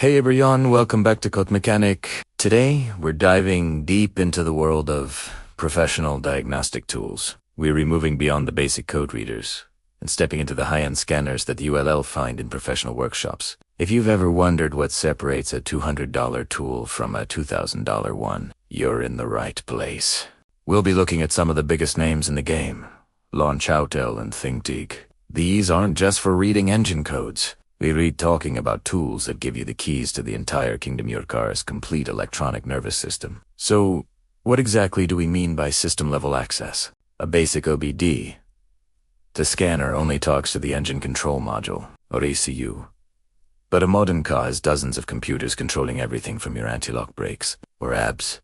Hey everyone, welcome back to CodeMechanic. Today, we're diving deep into the world of professional diagnostic tools. We're moving beyond the basic code readers and stepping into the high-end scanners that the ULL find in professional workshops. If you've ever wondered what separates a $200 tool from a $2,000 one, you're in the right place. We'll be looking at some of the biggest names in the game, Launch, Autel, and ThinkDig. These aren't just for reading engine codes. We read talking about tools that give you the keys to the entire kingdom your car's complete electronic nervous system. So, what exactly do we mean by system-level access? A basic OBD. The scanner only talks to the engine control module, or ECU. But a modern car has dozens of computers controlling everything from your anti-lock brakes, or ABS,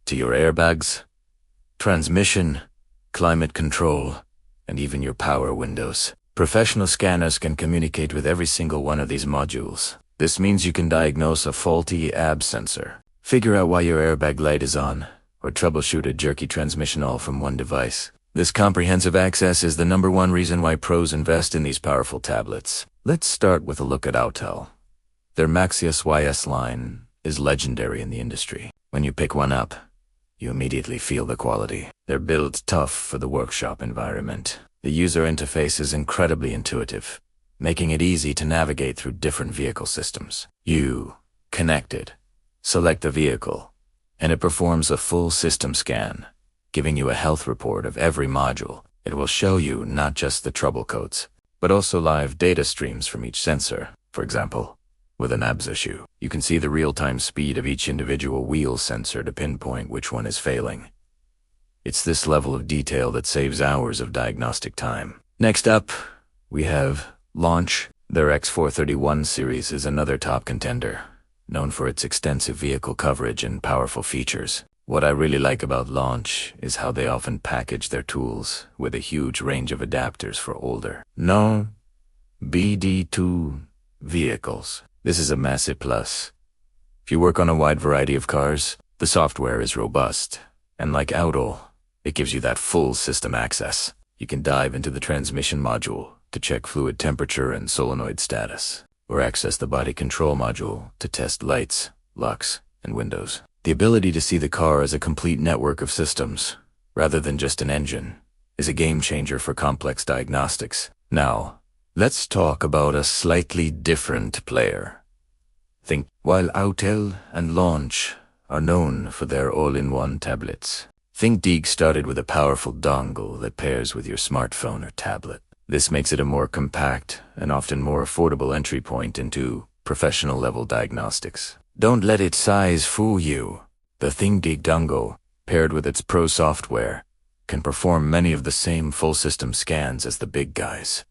to your airbags, transmission, climate control, and even your power windows. Professional scanners can communicate with every single one of these modules. This means you can diagnose a faulty ABS sensor, figure out why your airbag light is on, or troubleshoot a jerky transmission all from one device. This comprehensive access is the #1 reason why pros invest in these powerful tablets. Let's start with a look at Autel. Their Maxius YS line is legendary in the industry. When you pick one up, you immediately feel the quality. They're built tough for the workshop environment. The user interface is incredibly intuitive, making it easy to navigate through different vehicle systems. You connect it, select the vehicle, and it performs a full system scan, giving you a health report of every module. It will show you not just the trouble codes, but also live data streams from each sensor. For example, with an ABS issue, you can see the real-time speed of each individual wheel sensor to pinpoint which one is failing. It's this level of detail that saves hours of diagnostic time. Next up, we have Launch. Their X431 series is another top contender, known for its extensive vehicle coverage and powerful features. What I really like about Launch is how they often package their tools with a huge range of adapters for older, BD2 vehicles. This is a massive plus. If you work on a wide variety of cars, the software is robust, and like Autel, it gives you that full system access. You can dive into the transmission module to check fluid temperature and solenoid status, or access the body control module to test lights, locks, and windows. The ability to see the car as a complete network of systems, rather than just an engine, is a game changer for complex diagnostics. Now, let's talk about a slightly different player. While Autel and Launch are known for their all-in-one tablets, ThinkDig started with a powerful dongle that pairs with your smartphone or tablet. This makes it a more compact and often more affordable entry point into professional-level diagnostics. Don't let its size fool you. The ThinkDig dongle, paired with its pro software, can perform many of the same full-system scans as the big guys.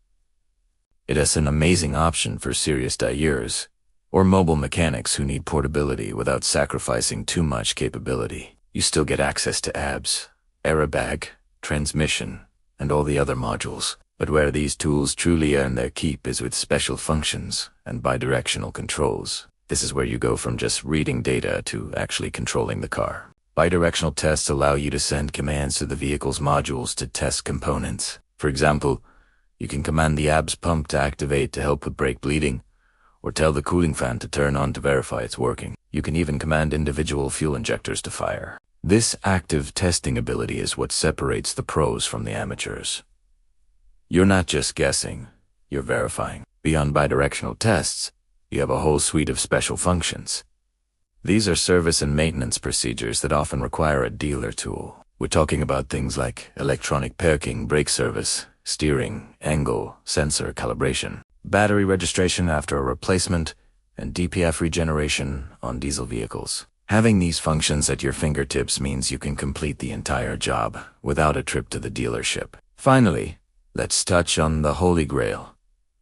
It has an amazing option for serious diagers or mobile mechanics who need portability without sacrificing too much capability. You still get access to ABS, airbag, transmission, and all the other modules. But where these tools truly earn their keep is with special functions and bidirectional controls. This is where you go from just reading data to actually controlling the car. Bidirectional tests allow you to send commands to the vehicle's modules to test components. For example, you can command the ABS pump to activate to help with brake bleeding, or tell the cooling fan to turn on to verify it's working. You can even command individual fuel injectors to fire. This active testing ability is what separates the pros from the amateurs. You're not just guessing, you're verifying. Beyond bidirectional tests, you have a whole suite of special functions. These are service and maintenance procedures that often require a dealer tool. We're talking about things like electronic parking, brake service, steering, angle, sensor calibration, battery registration after a replacement, and DPF regeneration on diesel vehicles. Having these functions at your fingertips means you can complete the entire job without a trip to the dealership. Finally, let's touch on the holy grail: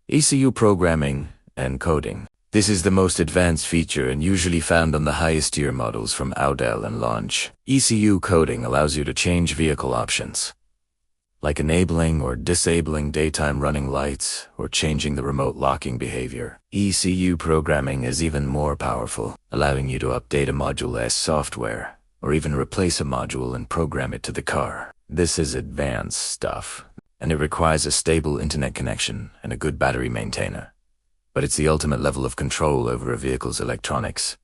ECU programming and coding. This is the most advanced feature and usually found on the highest tier models from Autel and Launch. ECU coding allows you to change vehicle options, like enabling or disabling daytime running lights or changing the remote locking behavior. ECU programming is even more powerful, allowing you to update a module as software, or even replace a module and program it to the car. This is advanced stuff, and it requires a stable internet connection and a good battery maintainer. but it's the ultimate level of control over a vehicle's electronics.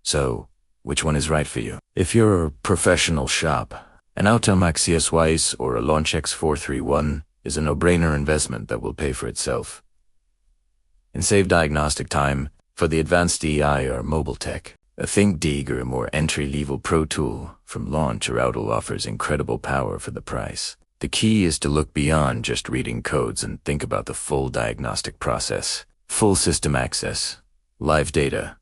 So, which one is right for you? If you're a professional shop, an Automac CS or a Launch X431 is a no-brainer investment that will pay for itself. And save diagnostic time for the advanced EI or mobile tech. A ThinkDig or a more entry-level pro tool from Launch or Auto offers incredible power for the price. The key is to look beyond just reading codes and think about the full diagnostic process. Full system access, live data,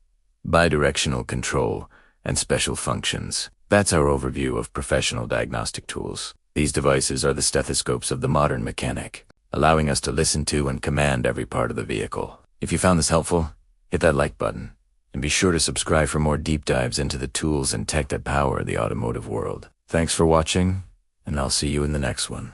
bidirectional control, and special functions. That's our overview of professional diagnostic tools. These devices are the stethoscopes of the modern mechanic, allowing us to listen to and command every part of the vehicle. If you found this helpful, hit that like button, and be sure to subscribe for more deep dives into the tools and tech that power the automotive world. Thanks for watching, and I'll see you in the next one.